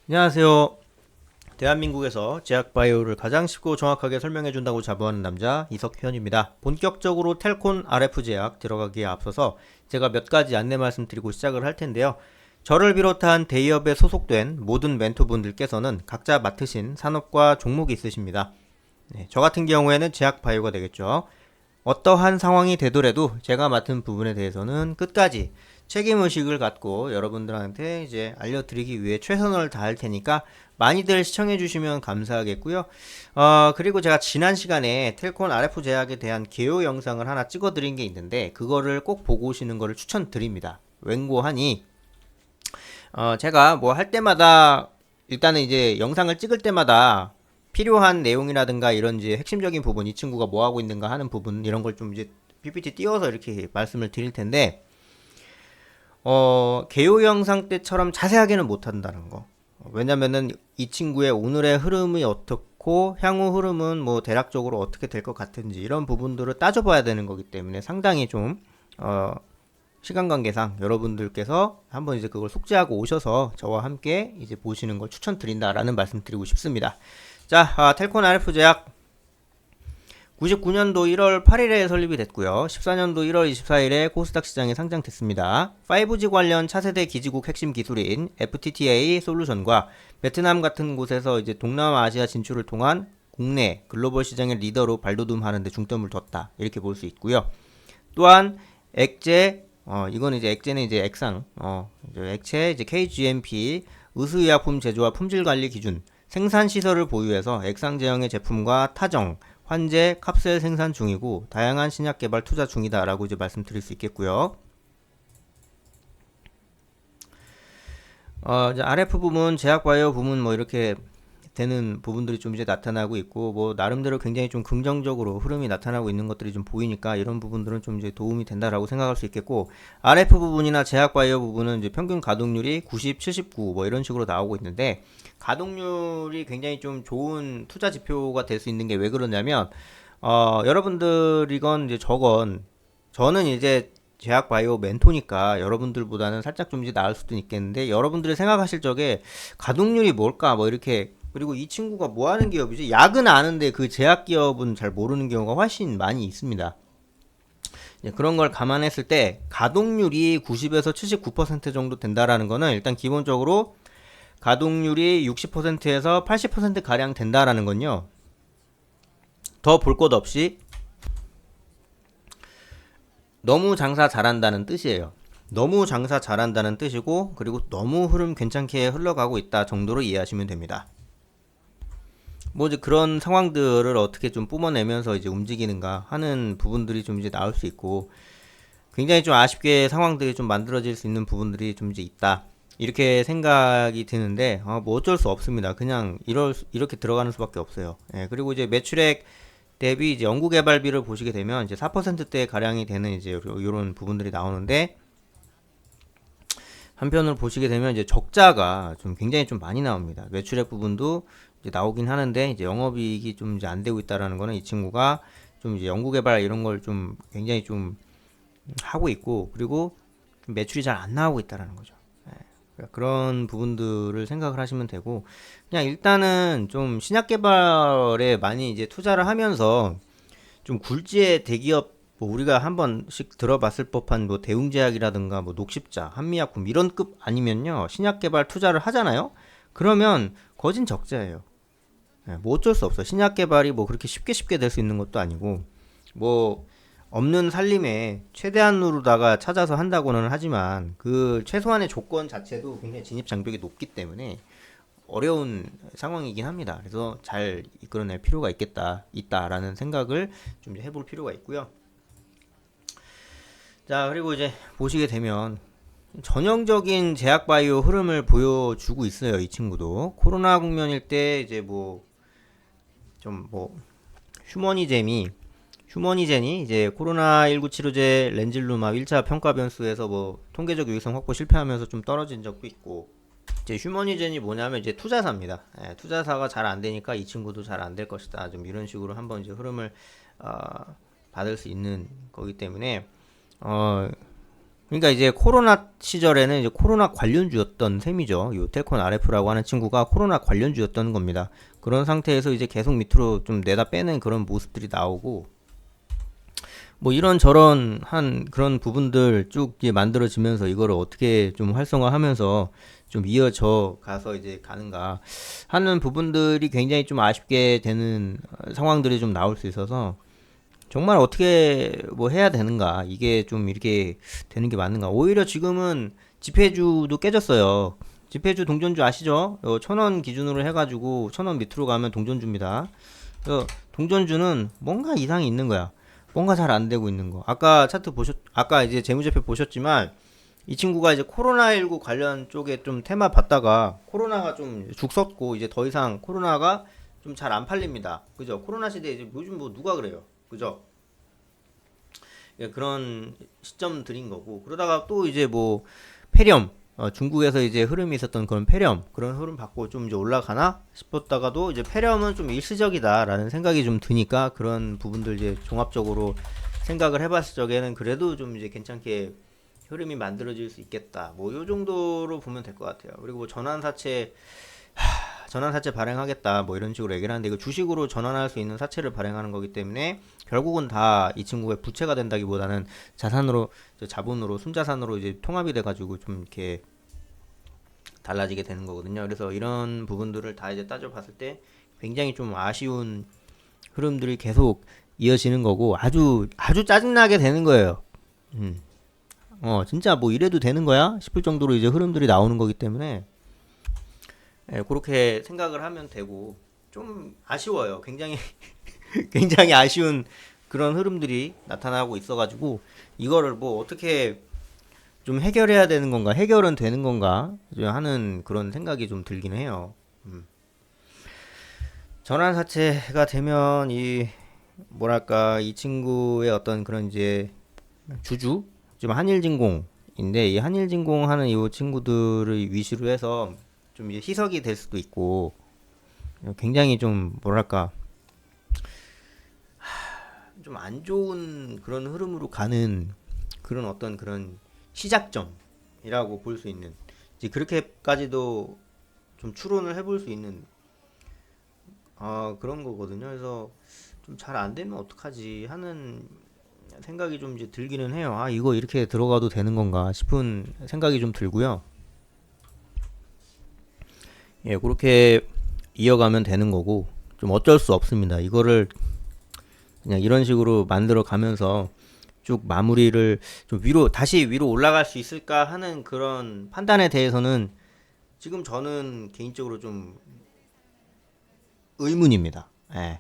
안녕하세요. 대한민국에서 제약바이오를 가장 쉽고 정확하게 설명해준다고 자부하는 남자 이석현입니다. 본격적으로 텔콘 RF 제약 들어가기에 앞서서 제가 몇 가지 안내 말씀드리고 시작을 할 텐데요. 저를 비롯한 대기업에 소속된 모든 멘토분들께서는 각자 맡으신 산업과 종목이 있으십니다. 네, 저 같은 경우에는 제약바이오가 되겠죠. 어떠한 상황이 되더라도 제가 맡은 부분에 대해서는 끝까지 책임의식을 갖고 여러분들한테 이제 알려드리기 위해 최선을 다할 테니까 많이들 시청해주시면 감사하겠고요. 그리고 제가 지난 시간에 텔콘 RF 제약에 대한 개요 영상을 하나 찍어드린 게 있는데 그거를 꼭 보고 오시는 거를 추천드립니다. 웬고하니 제가 뭐 할 때마다 일단은 이제 영상을 찍을 때마다 필요한 내용이라든가 이런 이제 핵심적인 부분, 이 친구가 뭐 하고 있는가 하는 부분 이런 걸 좀 이제 PPT 띄워서 이렇게 말씀을 드릴 텐데 개요 영상 때처럼 자세하게는 못 한다는 거. 왜냐면은 이 친구의 오늘의 흐름이 어떻고 향후 흐름은 뭐 대략적으로 어떻게 될 것 같은지 이런 부분들을 따져봐야 되는 거기 때문에 상당히 좀 시간 관계상 여러분들께서 한번 이제 그걸 숙지하고 오셔서 저와 함께 이제 보시는 걸 추천드린다라는 말씀 드리고 싶습니다. 자, 텔콘 RF 제약 99년도 1월 8일에 설립이 됐고요. 14년도 1월 24일에 코스닥 시장에 상장됐습니다. 5G 관련 차세대 기지국 핵심 기술인 FTTA 솔루션과 베트남 같은 곳에서 이제 동남아시아 진출을 통한 국내 글로벌 시장의 리더로 발돋움하는 데 중점을 뒀다. 이렇게 볼 수 있고요. 또한 액제 이건 이제 액제는 이제 액상 이제 액체 이제 KGMP 의수의약품 제조와 품질 관리 기준 생산 시설을 보유해서 액상 제형의 제품과 타정 환제 캅셀 생산 중이고 다양한 신약 개발 투자 중이다라고 이제 말씀드릴 수 있겠고요. 이제 RF 부문, 제약바이오 부문 뭐 이렇게 되는 부분들이 좀 이제 나타나고 있고 뭐 나름대로 굉장히 좀 긍정적으로 흐름이 나타나고 있는 것들이 좀 보이니까 이런 부분들은 좀 이제 도움이 된다라고 생각할 수 있겠고 RF 부분이나 제약바이오 부분은 이제 평균 가동률이 90, 79 뭐 이런 식으로 나오고 있는데 가동률이 굉장히 좀 좋은 투자 지표가 될 수 있는 게 왜 그러냐면 여러분들 이건 이제 저는 이제 제약 바이오 멘토니까 여러분들보다는 살짝 좀 이제 나을 수도 있겠는데 여러분들이 생각하실 적에 가동률이 뭘까 뭐 이렇게 그리고 이 친구가 뭐 하는 기업이지? 약은 아는데 그 제약 기업은 잘 모르는 경우가 훨씬 많이 있습니다. 그런 걸 감안했을 때 가동률이 90에서 79% 정도 된다라는 거는 일단 기본적으로 가동률이 60%에서 80% 가량 된다라는 건요. 더 볼 것 없이 너무 장사 잘한다는 뜻이에요. 너무 장사 잘한다는 뜻이고 그리고 너무 흐름 괜찮게 흘러가고 있다 정도로 이해하시면 됩니다. 뭐 이제 그런 상황들을 어떻게 좀 뿜어내면서 이제 움직이는가 하는 부분들이 좀 이제 나올 수 있고 굉장히 좀 아쉽게 상황들이 좀 만들어질 수 있는 부분들이 좀 이제 있다. 이렇게 생각이 드는데 뭐 어쩔 수 없습니다. 그냥 이렇게 들어가는 수밖에 없어요. 예, 그리고 이제 매출액 대비 이제 연구개발비를 보시게 되면 이제 4%대 가량이 되는 이제 이런 부분들이 나오는데 한편으로 보시게 되면 이제 적자가 좀 굉장히 좀 많이 나옵니다. 매출액 부분도 이제 나오긴 하는데 이제 영업이익이 좀 이제 안 되고 있다라는 거는 이 친구가 좀 이제 연구개발 이런 걸 좀 굉장히 좀 하고 있고 그리고 매출이 잘 안 나오고 있다라는 거죠. 그러니까 그런 부분들을 생각을 하시면 되고 그냥 일단은 좀 신약 개발에 많이 이제 투자를 하면서 좀 굴지의 대기업 뭐 우리가 한 번씩 들어봤을 법한 뭐 대웅제약이라든가 뭐 녹십자, 한미약품 이런 급 아니면요 신약 개발 투자를 하잖아요. 그러면 거진 적자예요. 뭐 어쩔 수 없어. 신약 개발이 뭐 그렇게 쉽게 될 수 있는 것도 아니고 뭐 없는 살림에 최대한으로다가 찾아서 한다고는 하지만 그 최소한의 조건 자체도 굉장히 진입 장벽이 높기 때문에 어려운 상황이긴 합니다. 그래서 잘 이끌어낼 필요가 있다라는 생각을 좀 해볼 필요가 있고요. 자, 그리고 이제 보시게 되면 전형적인 제약 바이오 흐름을 보여주고 있어요. 이 친구도 코로나 국면일 때 이제 뭐 좀 뭐 휴머니젠이 이제 코로나19 치료제 렌질루마 1차 평가 변수에서 뭐 통계적 유의성 확보 실패하면서 좀 떨어진 적도 있고 이제 휴머니젠이 뭐냐면 이제 투자사입니다. 예, 투자사가 잘 안 되니까 이 친구도 잘 안 될 것이다. 좀 이런 식으로 한번 이제 흐름을 받을 수 있는 거기 때문에 어, 그러니까 이제 코로나 시절에는 이제 코로나 관련주였던 셈이죠. 요 텔콘 RF라고 하는 친구가 코로나 관련주였던 겁니다. 그런 상태에서 이제 계속 밑으로 좀 내다 빼는 그런 모습들이 나오고, 뭐 이런 저런 한 그런 부분들 쭉 이제 만들어지면서 이거를 어떻게 좀 활성화하면서 좀 이어져 가서 이제 가는가 하는 부분들이 굉장히 좀 아쉽게 되는 상황들이 좀 나올 수 있어서, 정말 어떻게 뭐 해야 되는가, 이게 좀 이렇게 되는 게 맞는가. 오히려 지금은 지폐주도 깨졌어요. 지폐주 동전주 아시죠? 1,000원 기준으로 해가지고 1,000원 밑으로 가면 동전주입니다. 그래서 동전주는 뭔가 이상이 있는 거야. 뭔가 잘 안 되고 있는 거. 아까 차트 아까 이제 재무제표 보셨지만 이 친구가 이제 코로나19 관련 쪽에 좀 테마 봤다가 코로나가 좀 죽섰고 이제 더 이상 코로나가 좀 잘 안 팔립니다. 그죠? 코로나 시대에 이제 요즘 뭐 누가 그래요? 그죠? 예, 그런 시점들인 거고, 그러다가 또 이제 뭐 폐렴, 중국에서 이제 흐름이 있었던 그런 폐렴, 그런 흐름 받고 좀 이제 올라가나 싶었다가도 이제 폐렴은 좀 일시적이다라는 생각이 좀 드니까 그런 부분들 이제 종합적으로 생각을 해봤을 적에는 그래도 좀 이제 괜찮게 흐름이 만들어질 수 있겠다. 뭐 요 정도로 보면 될 것 같아요. 그리고 뭐 전환사채 발행하겠다 뭐 이런 식으로 얘기를 하는데, 이거 주식으로 전환할 수 있는 사채를 발행하는 거기 때문에 결국은 다 이 친구의 부채가 된다기보다는 자산으로, 자본으로, 순자산으로 이제 통합이 돼가지고 좀 이렇게 달라지게 되는 거거든요. 그래서 이런 부분들을 다 이제 따져봤을 때 굉장히 좀 아쉬운 흐름들이 계속 이어지는 거고, 아주 짜증나게 되는 거예요. 진짜 뭐 이래도 되는 거야 싶을 정도로 이제 흐름들이 나오는 거기 때문에, 예, 그렇게 생각을 하면 되고, 좀 아쉬워요. 굉장히 굉장히 아쉬운 그런 흐름들이 나타나고 있어가지고 이거를 뭐 어떻게 좀 해결해야 되는 건가, 해결은 되는 건가 하는 그런 생각이 좀 들긴 해요. 전환사채가 되면 이 뭐랄까 이 친구의 어떤 그런 이제 주주, 지금 한일진공인데 이 한일진공 하는 이 친구들을 위시로 해서 좀 이제 희석이 될 수도 있고, 굉장히 좀 뭐랄까 좀 안 좋은 그런 흐름으로 가는 그런 어떤 그런 시작점이라고 볼 수 있는, 이제 그렇게까지도 좀 추론을 해볼 수 있는 그런 거거든요. 그래서 좀 잘 안 되면 어떡하지 하는 생각이 좀 이제 들기는 해요. 이거 이렇게 들어가도 되는 건가 싶은 생각이 좀 들고요. 예, 그렇게 이어가면 되는 거고, 좀 어쩔 수 없습니다. 이거를 그냥 이런 식으로 만들어 가면서 쭉 마무리를 좀 다시 위로 올라갈 수 있을까 하는 그런 판단에 대해서는 지금 저는 개인적으로 좀 의문입니다. 예.